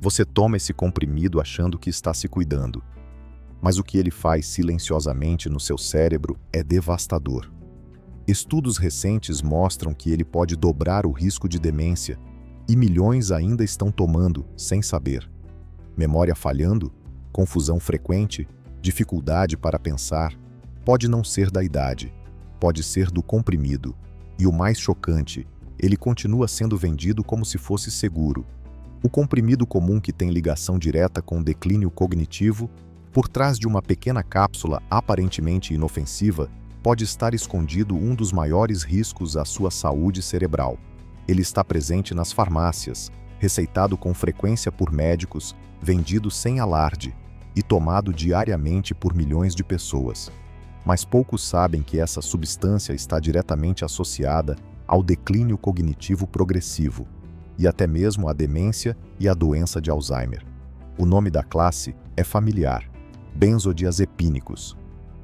Você toma esse comprimido achando que está se cuidando, mas o que ele faz silenciosamente no seu cérebro é devastador. Estudos recentes mostram que ele pode dobrar o risco de demência, e milhões ainda estão tomando sem saber. Memória falhando, confusão frequente, dificuldade para pensar, pode não ser da idade, pode ser do comprimido. E o mais chocante, ele continua sendo vendido como se fosse seguro. O comprimido comum que tem ligação direta com o declínio cognitivo, por trás de uma pequena cápsula aparentemente inofensiva, pode estar escondido um dos maiores riscos à sua saúde cerebral. Ele está presente nas farmácias, receitado com frequência por médicos, vendido sem alarde e tomado diariamente por milhões de pessoas. Mas poucos sabem que essa substância está diretamente associada ao declínio cognitivo progressivo e até mesmo à demência e à doença de Alzheimer. O nome da classe é familiar: benzodiazepínicos.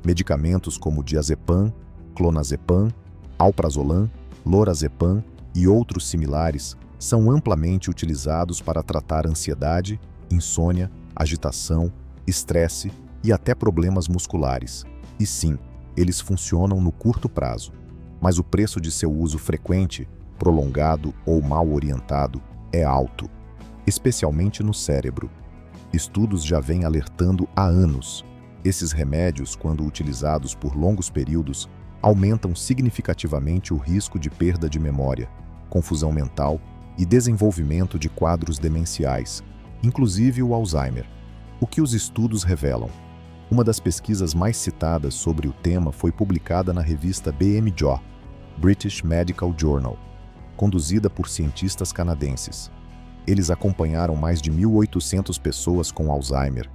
Medicamentos como diazepam, clonazepam, alprazolam, lorazepam e outros similares são amplamente utilizados para tratar ansiedade, insônia, agitação, estresse e até problemas musculares. E sim, eles funcionam no curto prazo, mas o preço de seu uso frequente, prolongado ou mal orientado é alto, especialmente no cérebro. Estudos já vêm alertando há anos. Esses remédios, quando utilizados por longos períodos, aumentam significativamente o risco de perda de memória, confusão mental e desenvolvimento de quadros demenciais, inclusive o Alzheimer. O que os estudos revelam? Uma das pesquisas mais citadas sobre o tema foi publicada na revista BMJ, British Medical Journal, conduzida por cientistas canadenses. Eles acompanharam mais de 1.800 pessoas com Alzheimer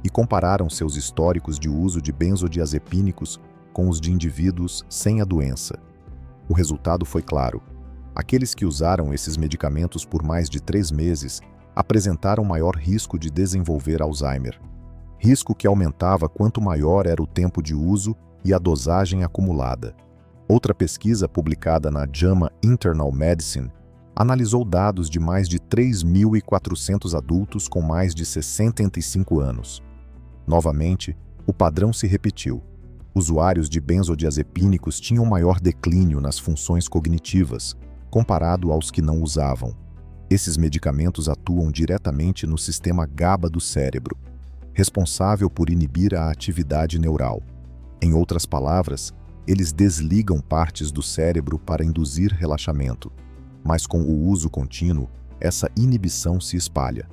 e compararam seus históricos de uso de benzodiazepínicos com os de indivíduos sem a doença. O resultado foi claro. Aqueles que usaram esses medicamentos por mais de 3 meses apresentaram maior risco de desenvolver Alzheimer. Risco que aumentava quanto maior era o tempo de uso e a dosagem acumulada. Outra pesquisa publicada na JAMA Internal Medicine analisou dados de mais de 3.400 adultos com mais de 65 anos. Novamente, o padrão se repetiu. Usuários de benzodiazepínicos tinham maior declínio nas funções cognitivas, comparado aos que não usavam. Esses medicamentos atuam diretamente no sistema GABA do cérebro, responsável por inibir a atividade neural. Em outras palavras, eles desligam partes do cérebro para induzir relaxamento. Mas com o uso contínuo, essa inibição se espalha.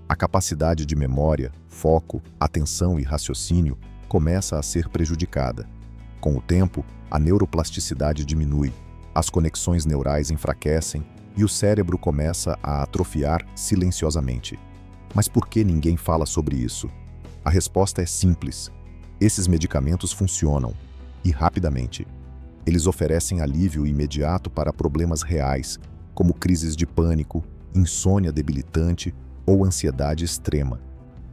A capacidade de memória, foco, atenção e raciocínio começa a ser prejudicada. Com o tempo, a neuroplasticidade diminui, as conexões neurais enfraquecem e o cérebro começa a atrofiar silenciosamente. Mas por que ninguém fala sobre isso? A resposta é simples. Esses medicamentos funcionam, e rapidamente. Eles oferecem alívio imediato para problemas reais, como crises de pânico, insônia debilitante ou ansiedade extrema.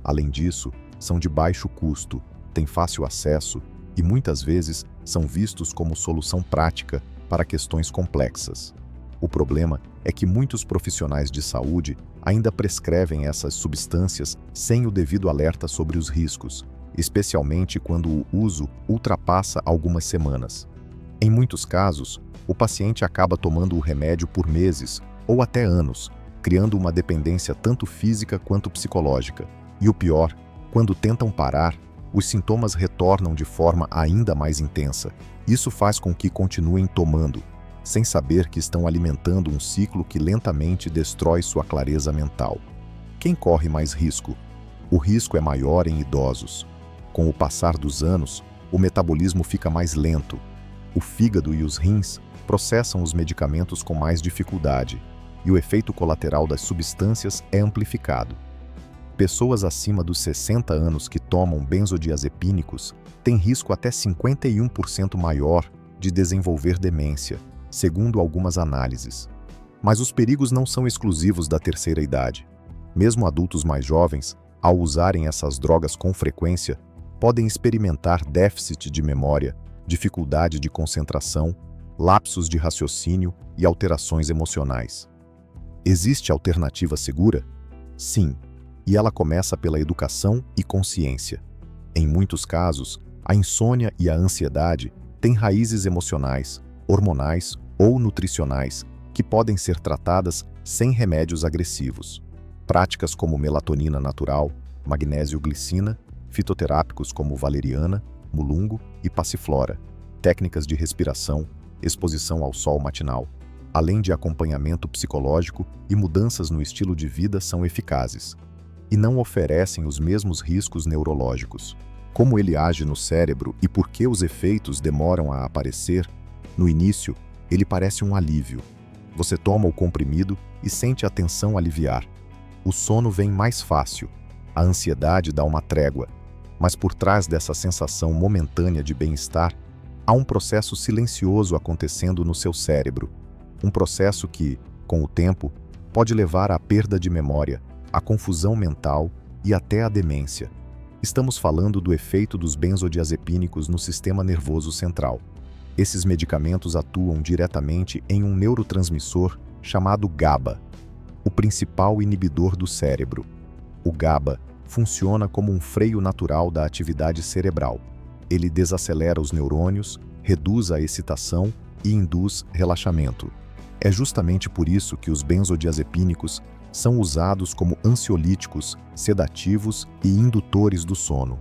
Além disso, são de baixo custo, têm fácil acesso e muitas vezes são vistos como solução prática para questões complexas. O problema é que muitos profissionais de saúde ainda prescrevem essas substâncias sem o devido alerta sobre os riscos, especialmente quando o uso ultrapassa algumas semanas. Em muitos casos, o paciente acaba tomando o remédio por meses ou até anos, criando uma dependência tanto física quanto psicológica. E o pior, quando tentam parar, os sintomas retornam de forma ainda mais intensa. Isso faz com que continuem tomando, sem saber que estão alimentando um ciclo que lentamente destrói sua clareza mental. Quem corre mais risco? O risco é maior em idosos. Com o passar dos anos, o metabolismo fica mais lento. O fígado e os rins processam os medicamentos com mais dificuldade, e o efeito colateral das substâncias é amplificado. Pessoas acima dos 60 anos que tomam benzodiazepínicos têm risco até 51% maior de desenvolver demência, segundo algumas análises. Mas os perigos não são exclusivos da terceira idade. Mesmo adultos mais jovens, ao usarem essas drogas com frequência, podem experimentar déficit de memória, dificuldade de concentração, lapsos de raciocínio e alterações emocionais. Existe alternativa segura? Sim, e ela começa pela educação e consciência. Em muitos casos, a insônia e a ansiedade têm raízes emocionais, hormonais ou nutricionais que podem ser tratadas sem remédios agressivos. Práticas como melatonina natural, magnésio-glicina, fitoterápicos como valeriana, mulungo e passiflora, técnicas de respiração, exposição ao sol matinal, além de acompanhamento psicológico e mudanças no estilo de vida são eficazes e não oferecem os mesmos riscos neurológicos. Como ele age no cérebro e por que os efeitos demoram a aparecer, no início, ele parece um alívio. Você toma o comprimido e sente a tensão aliviar. O sono vem mais fácil, a ansiedade dá uma trégua, mas por trás dessa sensação momentânea de bem-estar, há um processo silencioso acontecendo no seu cérebro. Um processo que, com o tempo, pode levar à perda de memória, à confusão mental e até à demência. Estamos falando do efeito dos benzodiazepínicos no sistema nervoso central. Esses medicamentos atuam diretamente em um neurotransmissor chamado GABA, o principal inibidor do cérebro. O GABA funciona como um freio natural da atividade cerebral. Ele desacelera os neurônios, reduz a excitação e induz relaxamento. É justamente por isso que os benzodiazepínicos são usados como ansiolíticos, sedativos e indutores do sono.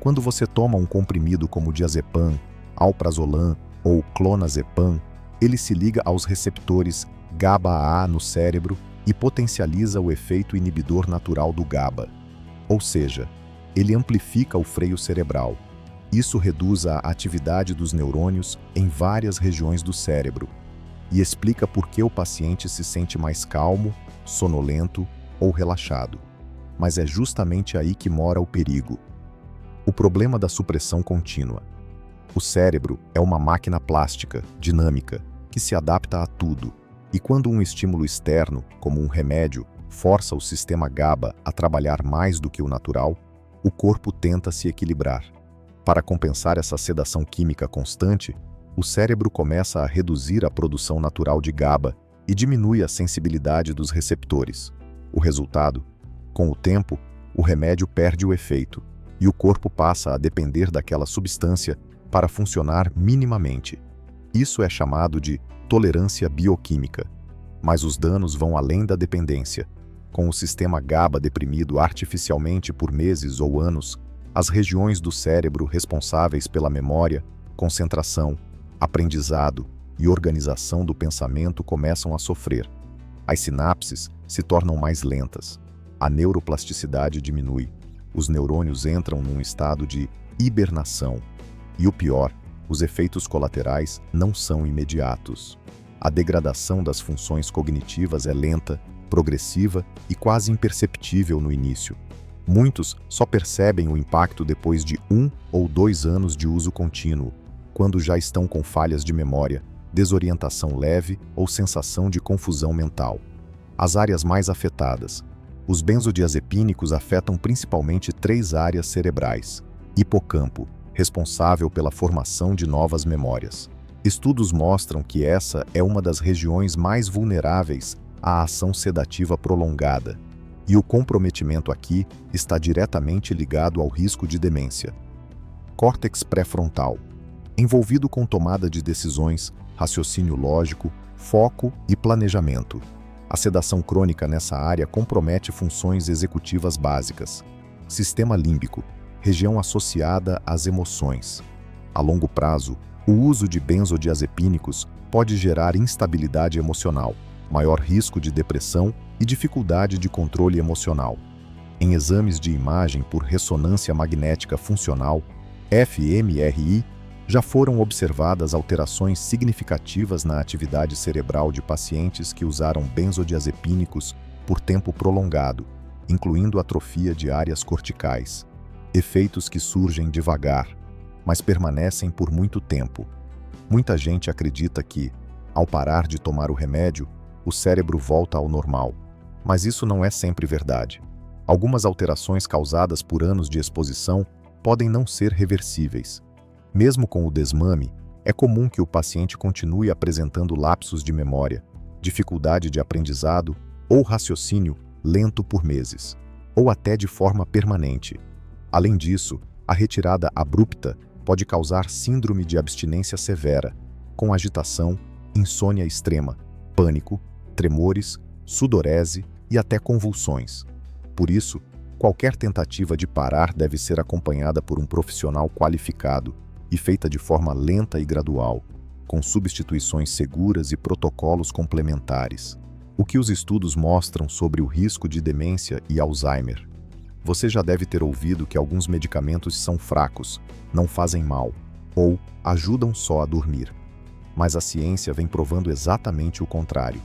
Quando você toma um comprimido como diazepam, alprazolam ou clonazepam, ele se liga aos receptores GABA-A no cérebro e potencializa o efeito inibidor natural do GABA. Ou seja, ele amplifica o freio cerebral. Isso reduz a atividade dos neurônios em várias regiões do cérebro e explica por que o paciente se sente mais calmo, sonolento ou relaxado. Mas é justamente aí que mora o perigo. O problema da supressão contínua. O cérebro é uma máquina plástica, dinâmica, que se adapta a tudo. E quando um estímulo externo, como um remédio, força o sistema GABA a trabalhar mais do que o natural, o corpo tenta se equilibrar. Para compensar essa sedação química constante, o cérebro começa a reduzir a produção natural de GABA e diminui a sensibilidade dos receptores. O resultado? Com o tempo, o remédio perde o efeito e o corpo passa a depender daquela substância para funcionar minimamente. Isso é chamado de tolerância bioquímica. Mas os danos vão além da dependência. Com o sistema GABA deprimido artificialmente por meses ou anos, as regiões do cérebro responsáveis pela memória, concentração, aprendizado e organização do pensamento começam a sofrer. As sinapses se tornam mais lentas. A neuroplasticidade diminui. Os neurônios entram num estado de hibernação. E o pior, os efeitos colaterais não são imediatos. A degradação das funções cognitivas é lenta, progressiva e quase imperceptível no início. Muitos só percebem o impacto depois de 1 ou 2 anos de uso contínuo, quando já estão com falhas de memória, desorientação leve ou sensação de confusão mental. As áreas mais afetadas. Os benzodiazepínicos afetam principalmente 3 áreas cerebrais. Hipocampo, responsável pela formação de novas memórias. Estudos mostram que essa é uma das regiões mais vulneráveis à ação sedativa prolongada. E o comprometimento aqui está diretamente ligado ao risco de demência. Córtex pré-frontal, envolvido com tomada de decisões, raciocínio lógico, foco e planejamento. A sedação crônica nessa área compromete funções executivas básicas. Sistema límbico, região associada às emoções. A longo prazo, o uso de benzodiazepínicos pode gerar instabilidade emocional, maior risco de depressão e dificuldade de controle emocional. Em exames de imagem por ressonância magnética funcional, fMRI, já foram observadas alterações significativas na atividade cerebral de pacientes que usaram benzodiazepínicos por tempo prolongado, incluindo atrofia de áreas corticais. Efeitos que surgem devagar, mas permanecem por muito tempo. Muita gente acredita que, ao parar de tomar o remédio, o cérebro volta ao normal. Mas isso não é sempre verdade. Algumas alterações causadas por anos de exposição podem não ser reversíveis. Mesmo com o desmame, é comum que o paciente continue apresentando lapsos de memória, dificuldade de aprendizado ou raciocínio lento por meses. ou até de forma permanente. Além disso, a retirada abrupta pode causar síndrome de abstinência severa, com agitação, insônia extrema, pânico, tremores, sudorese e até convulsões. Por isso, qualquer tentativa de parar deve ser acompanhada por um profissional qualificado e feita de forma lenta e gradual, com substituições seguras e protocolos complementares. O que os estudos mostram sobre o risco de demência e Alzheimer? Você já deve ter ouvido que alguns medicamentos são fracos, não fazem mal, ou ajudam só a dormir. Mas a ciência vem provando exatamente o contrário.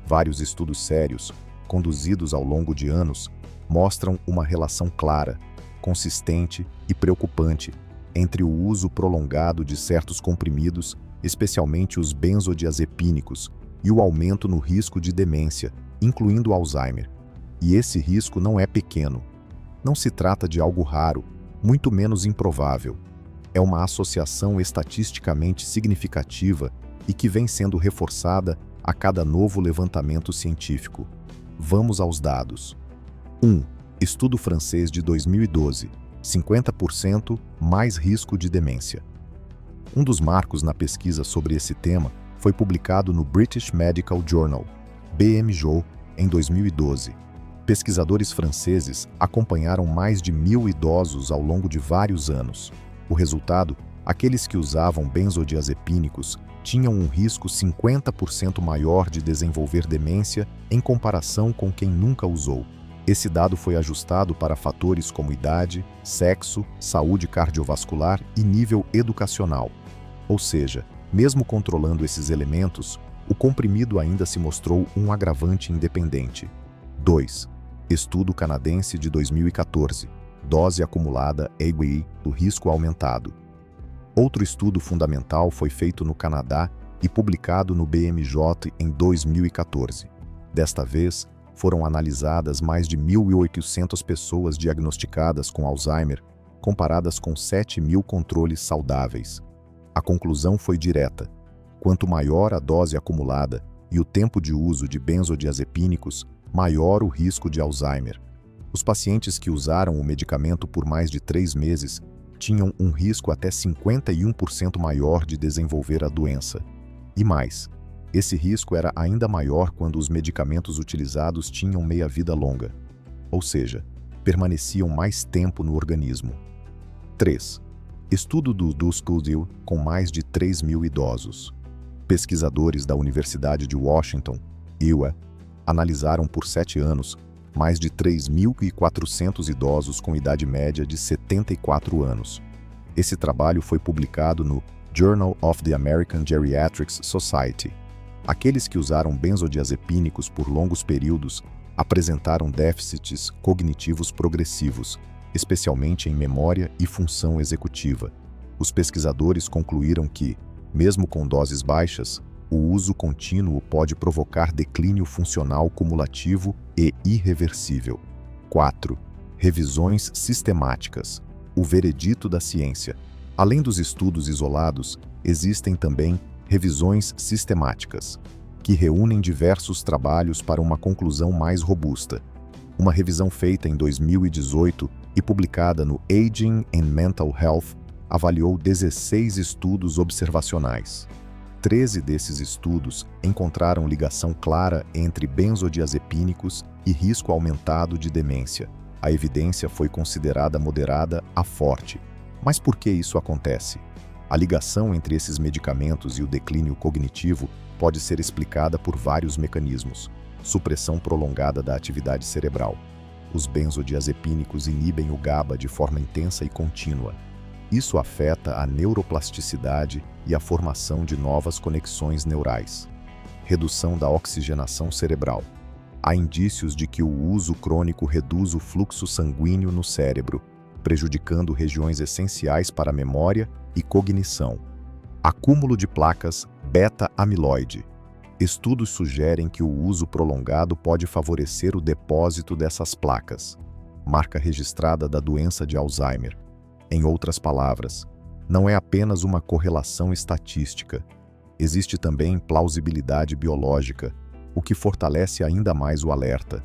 Vários estudos sérios, conduzidos ao longo de anos, mostram uma relação clara, consistente e preocupante entre o uso prolongado de certos comprimidos, especialmente os benzodiazepínicos, e o aumento no risco de demência, incluindo Alzheimer. E esse risco não é pequeno. Não se trata de algo raro, muito menos improvável. É uma associação estatisticamente significativa e que vem sendo reforçada a cada novo levantamento científico. Vamos aos dados. 1. Estudo francês de 2012. 50% mais risco de demência. Um dos marcos na pesquisa sobre esse tema foi publicado no British Medical Journal, BMJ, em 2012. Pesquisadores franceses acompanharam mais de 1.000 idosos ao longo de vários anos. O resultado, aqueles que usavam benzodiazepínicos tinham um risco 50% maior de desenvolver demência em comparação com quem nunca usou. Esse dado foi ajustado para fatores como idade, sexo, saúde cardiovascular e nível educacional. Ou seja, mesmo controlando esses elementos, o comprimido ainda se mostrou um agravante independente. 2. Estudo canadense de 2014. Dose acumulada AWI do risco aumentado. Outro estudo fundamental foi feito no Canadá e publicado no BMJ em 2014. Desta vez, foram analisadas mais de 1.800 pessoas diagnosticadas com Alzheimer, comparadas com 7.000 controles saudáveis. A conclusão foi direta. Quanto maior a dose acumulada e o tempo de uso de benzodiazepínicos, maior o risco de Alzheimer. Os pacientes que usaram o medicamento por mais de 3 meses tinham um risco até 51% maior de desenvolver a doença. E mais, esse risco era ainda maior quando os medicamentos utilizados tinham meia-vida longa, ou seja, permaneciam mais tempo no organismo. 3. Estudo do Study com mais de 3.000 idosos. Pesquisadores da Universidade de Washington, UW, analisaram por 7 anos mais de 3.400 idosos com idade média de 74 anos. Esse trabalho foi publicado no Journal of the American Geriatrics Society. Aqueles que usaram benzodiazepínicos por longos períodos apresentaram déficits cognitivos progressivos, especialmente em memória e função executiva. Os pesquisadores concluíram que, mesmo com doses baixas, o uso contínuo pode provocar declínio funcional cumulativo e irreversível. 4. Revisões sistemáticas. O veredito da ciência. Além dos estudos isolados, existem também revisões sistemáticas, que reúnem diversos trabalhos para uma conclusão mais robusta. Uma revisão feita em 2018 e publicada no Aging and Mental Health avaliou 16 estudos observacionais. 13 desses estudos encontraram ligação clara entre benzodiazepínicos e risco aumentado de demência. A evidência foi considerada moderada a forte. Mas por que isso acontece? A ligação entre esses medicamentos e o declínio cognitivo pode ser explicada por vários mecanismos. Supressão prolongada da atividade cerebral. Os benzodiazepínicos inibem o GABA de forma intensa e contínua. Isso afeta a neuroplasticidade e a formação de novas conexões neurais. Redução da oxigenação cerebral. Há indícios de que o uso crônico reduz o fluxo sanguíneo no cérebro, prejudicando regiões essenciais para a memória e cognição. Acúmulo de placas beta-amiloide. Estudos sugerem que o uso prolongado pode favorecer o depósito dessas placas, marca registrada da doença de Alzheimer. Em outras palavras, não é apenas uma correlação estatística. Existe também plausibilidade biológica, o que fortalece ainda mais o alerta.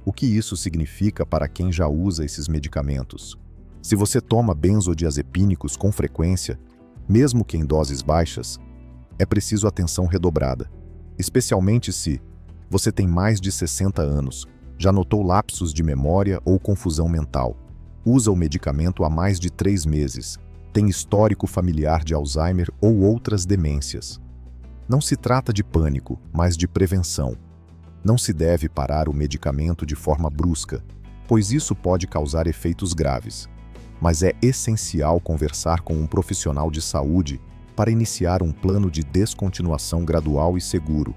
O que isso significa para quem já usa esses medicamentos? Se você toma benzodiazepínicos com frequência, mesmo que em doses baixas, é preciso atenção redobrada, especialmente se você tem mais de 60 anos, já notou lapsos de memória ou confusão mental, usa o medicamento há mais de 3 meses, tem histórico familiar de Alzheimer ou outras demências. Não se trata de pânico, mas de prevenção. Não se deve parar o medicamento de forma brusca, pois isso pode causar efeitos graves. Mas é essencial conversar com um profissional de saúde para iniciar um plano de descontinuação gradual e seguro,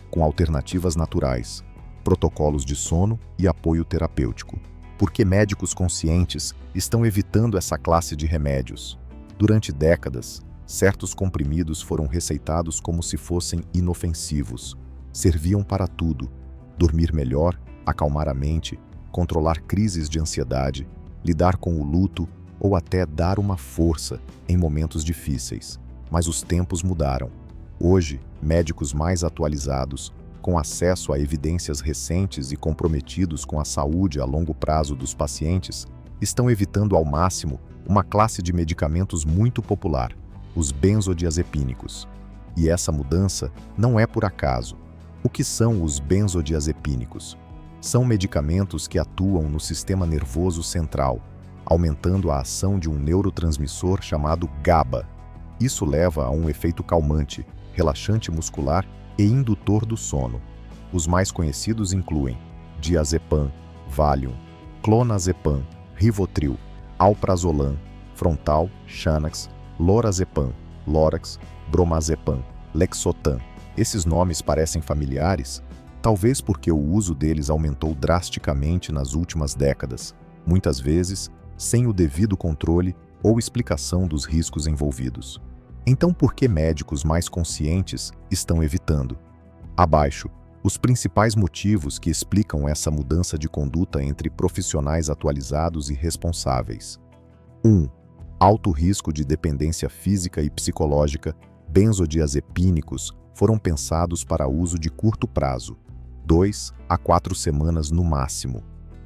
com alternativas naturais, protocolos de sono e apoio terapêutico. Porque médicos conscientes estão evitando essa classe de remédios. Durante décadas, certos comprimidos foram receitados como se fossem inofensivos. Serviam para tudo: dormir melhor, acalmar a mente, controlar crises de ansiedade, lidar com o luto ou até dar uma força em momentos difíceis. Mas os tempos mudaram. Hoje, médicos mais atualizados, com acesso a evidências recentes e comprometidos com a saúde a longo prazo dos pacientes, estão evitando ao máximo uma classe de medicamentos muito popular, os benzodiazepínicos. E essa mudança não é por acaso. O que são os benzodiazepínicos? São medicamentos que atuam no sistema nervoso central, aumentando a ação de um neurotransmissor chamado GABA. Isso leva a um efeito calmante, relaxante muscular e indutor do sono. Os mais conhecidos incluem diazepam, Valium, clonazepam, Rivotril, alprazolam, Frontal, Xanax, lorazepam, Lorax, bromazepam, Lexotan. Esses nomes parecem familiares, talvez porque o uso deles aumentou drasticamente nas últimas décadas, muitas vezes sem o devido controle ou explicação dos riscos envolvidos. Então, por que médicos mais conscientes estão evitando? Abaixo, os principais motivos que explicam essa mudança de conduta entre profissionais atualizados e responsáveis. 1. Alto risco de dependência física e psicológica. Benzodiazepínicos foram pensados para uso de curto prazo, 2 a 4 semanas no máximo,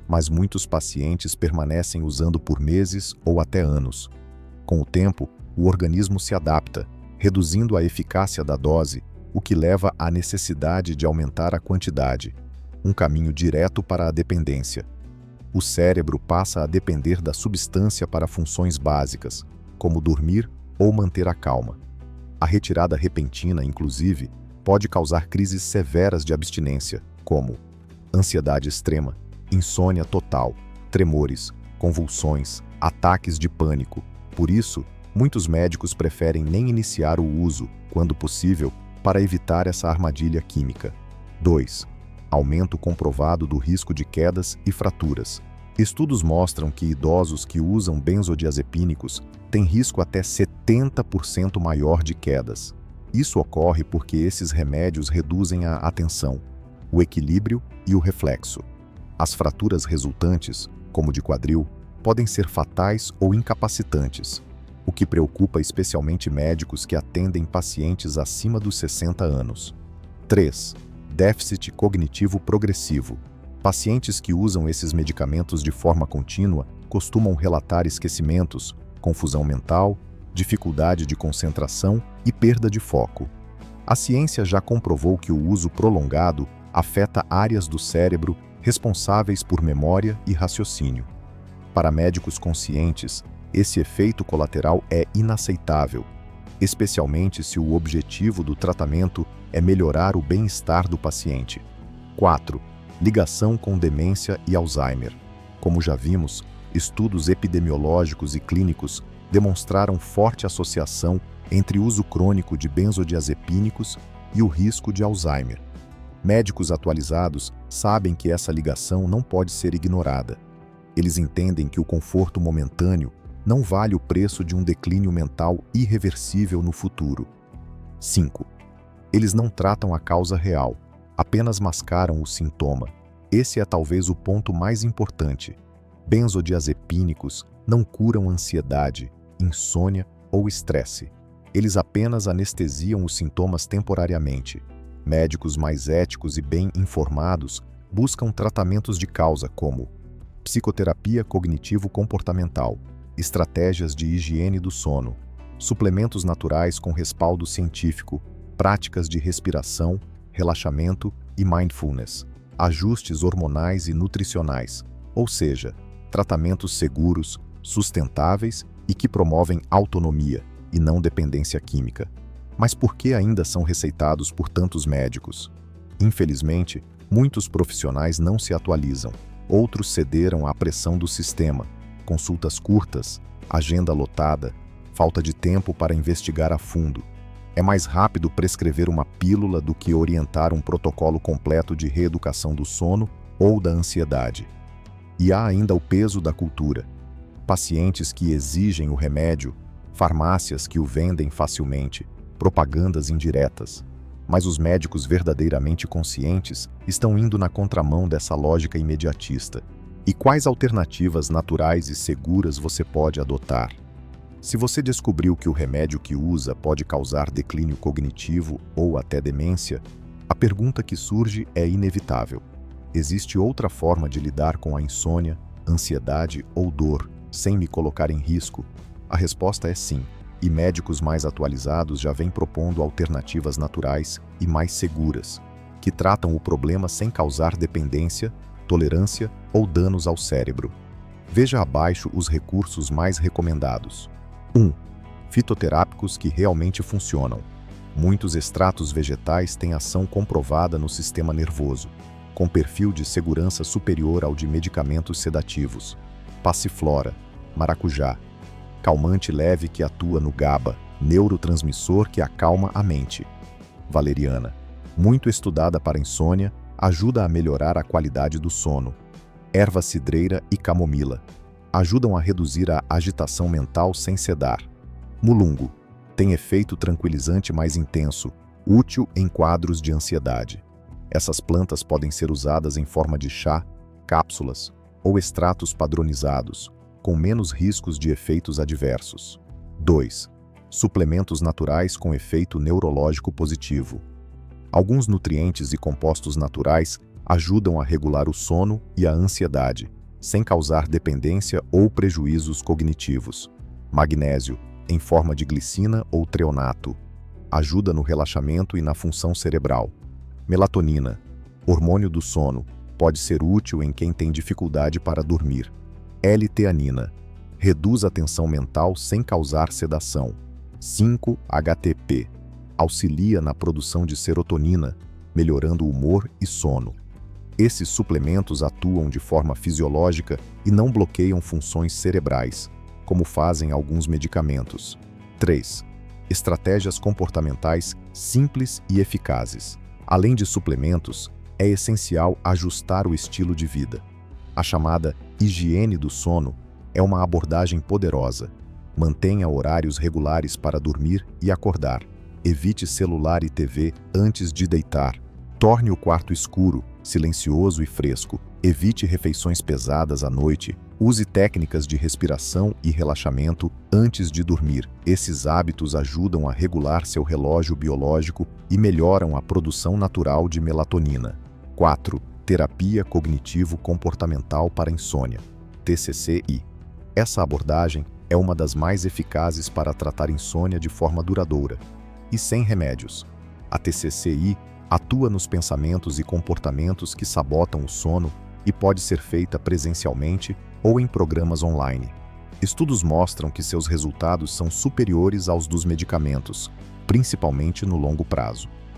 mas muitos pacientes permanecem usando por meses ou até anos. Com o tempo, o organismo se adapta, reduzindo a eficácia da dose, o que leva à necessidade de aumentar a quantidade, um caminho direto para a dependência. O cérebro passa a depender da substância para funções básicas, como dormir ou manter a calma. A retirada repentina, inclusive, pode causar crises severas de abstinência, como ansiedade extrema, insônia total, tremores, convulsões, ataques de pânico. Por isso, muitos médicos preferem nem iniciar o uso, quando possível, para evitar essa armadilha química. 2. Aumento comprovado do risco de quedas e fraturas. Estudos mostram que idosos que usam benzodiazepínicos têm risco até 70% maior de quedas. Isso ocorre porque esses remédios reduzem a atenção, o equilíbrio e o reflexo. As fraturas resultantes, como de quadril, podem ser fatais ou incapacitantes, o que preocupa especialmente médicos que atendem pacientes acima dos 60 anos. 3. Déficit cognitivo progressivo. Pacientes que usam esses medicamentos de forma contínua costumam relatar esquecimentos, confusão mental, dificuldade de concentração e perda de foco. A ciência já comprovou que o uso prolongado afeta áreas do cérebro responsáveis por memória e raciocínio. Para médicos conscientes, esse efeito colateral é inaceitável, especialmente se o objetivo do tratamento é melhorar o bem-estar do paciente. 4. Ligação com demência e Alzheimer. Como já vimos, estudos epidemiológicos e clínicos demonstraram forte associação entre o uso crônico de benzodiazepínicos e o risco de Alzheimer. Médicos atualizados sabem que essa ligação não pode ser ignorada. Eles entendem que o conforto momentâneo não vale o preço de um declínio mental irreversível no futuro. 5. Eles não tratam a causa real, apenas mascaram o sintoma. Esse é talvez o ponto mais importante. Benzodiazepínicos não curam ansiedade, insônia ou estresse. Eles apenas anestesiam os sintomas temporariamente. Médicos mais éticos e bem informados buscam tratamentos de causa como psicoterapia cognitivo-comportamental, estratégias de higiene do sono, suplementos naturais com respaldo científico, práticas de respiração, relaxamento e mindfulness, ajustes hormonais e nutricionais, ou seja, tratamentos seguros, sustentáveis e que promovem autonomia e não dependência química. Mas por que ainda são receitados por tantos médicos? Infelizmente, muitos profissionais não se atualizam, outros cederam à pressão do sistema, consultas curtas, agenda lotada, falta de tempo para investigar a fundo. É mais rápido prescrever uma pílula do que orientar um protocolo completo de reeducação do sono ou da ansiedade. E há ainda o peso da cultura. Pacientes que exigem o remédio, farmácias que o vendem facilmente, propagandas indiretas. Mas os médicos verdadeiramente conscientes estão indo na contramão dessa lógica imediatista. E quais alternativas naturais e seguras você pode adotar? Se você descobriu que o remédio que usa pode causar declínio cognitivo ou até demência, a pergunta que surge é inevitável. Existe outra forma de lidar com a insônia, ansiedade ou dor sem me colocar em risco? A resposta é sim, e médicos mais atualizados já vêm propondo alternativas naturais e mais seguras, que tratam o problema sem causar dependência, tolerância ou danos ao cérebro. Veja abaixo os recursos mais recomendados. 1. Fitoterápicos que realmente funcionam. Muitos extratos vegetais têm ação comprovada no sistema nervoso, com perfil de segurança superior ao de medicamentos sedativos. Passiflora, maracujá. Calmante leve que atua no GABA, neurotransmissor que acalma a mente. Valeriana, muito estudada para insônia, ajuda a melhorar a qualidade do sono. Erva cidreira e camomila ajudam a reduzir a agitação mental sem sedar. Mulungo tem efeito tranquilizante mais intenso, útil em quadros de ansiedade. Essas plantas podem ser usadas em forma de chá, cápsulas ou extratos padronizados, com menos riscos de efeitos adversos. 2. Suplementos naturais com efeito neurológico positivo. Alguns nutrientes e compostos naturais ajudam a regular o sono e a ansiedade, sem causar dependência ou prejuízos cognitivos. Magnésio, em forma de glicina ou treonato, ajuda no relaxamento e na função cerebral. Melatonina, hormônio do sono, pode ser útil em quem tem dificuldade para dormir. L-teanina, reduz a tensão mental sem causar sedação. 5-HTP, auxilia na produção de serotonina, melhorando o humor e sono. Esses suplementos atuam de forma fisiológica e não bloqueiam funções cerebrais, como fazem alguns medicamentos. 3. Estratégias comportamentais simples e eficazes. Além de suplementos, é essencial ajustar o estilo de vida. A chamada higiene do sono é uma abordagem poderosa. Mantenha horários regulares para dormir e acordar. Evite celular e TV antes de deitar. Torne o quarto escuro, silencioso e fresco. Evite refeições pesadas à noite. Use técnicas de respiração e relaxamento antes de dormir. Esses hábitos ajudam a regular seu relógio biológico e melhoram a produção natural de melatonina. 4. Terapia cognitivo-comportamental para insônia, TCCI. Essa abordagem é uma das mais eficazes para tratar insônia de forma duradoura e sem remédios. A TCCI atua nos pensamentos e comportamentos que sabotam o sono e pode ser feita presencialmente ou em programas online. Estudos mostram que seus resultados são superiores aos dos medicamentos, principalmente no longo prazo.